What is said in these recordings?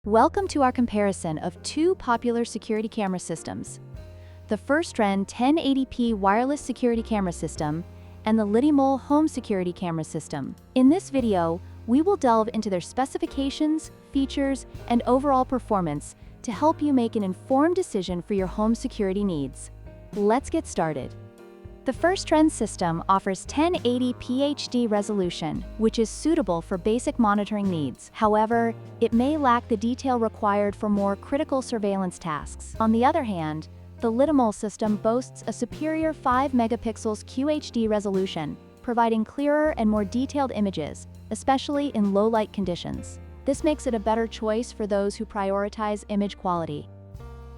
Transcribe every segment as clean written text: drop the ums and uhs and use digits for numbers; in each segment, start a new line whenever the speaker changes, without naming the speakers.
Welcome to our comparison of two popular security camera systems, the Firstrend 1080p wireless security camera system and the LITYMOL home security camera system. In this video, we will delve into their specifications, features, and overall performance to help you make an informed decision for your home security needs. Let's get started. The Firstrend system offers 1080p HD resolution, which is suitable for basic monitoring needs. However, it may lack the detail required for more critical surveillance tasks. On the other hand, the LITYMOL system boasts a superior 5-megapixels QHD resolution, providing clearer and more detailed images, especially in low-light conditions. This makes it a better choice for those who prioritize image quality.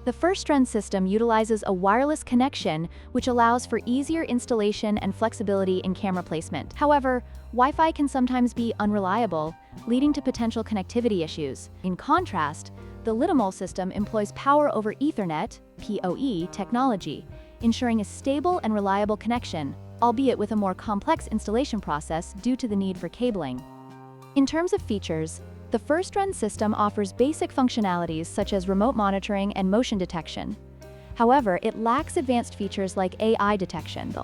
The Firstrend system utilizes a wireless connection, which allows for easier installation and flexibility in camera placement. However, Wi-Fi can sometimes be unreliable, leading to potential connectivity issues. In contrast, the LITYMOL system employs Power over Ethernet (PoE) technology, ensuring a stable and reliable connection, albeit with a more complex installation process due to the need for cabling. In terms of features, the Firstrend system offers basic functionalities such as remote monitoring and motion detection. However, it lacks advanced features like AI detection.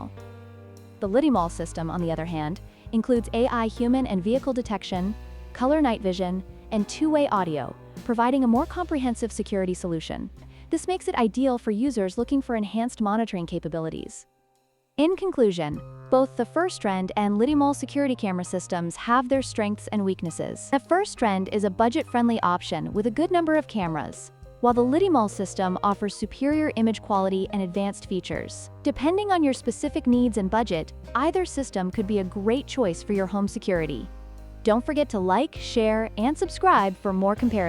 The LITYMOL system, on the other hand, includes AI human and vehicle detection, color night vision, and two-way audio, providing a more comprehensive security solution. This makes it ideal for users looking for enhanced monitoring capabilities. In conclusion, both the Firstrend and LITYMOL security camera systems have their strengths and weaknesses. The Firstrend is a budget-friendly option with a good number of cameras, while the LITYMOL system offers superior image quality and advanced features. Depending on your specific needs and budget, either system could be a great choice for your home security. Don't forget to like, share, and subscribe for more comparisons.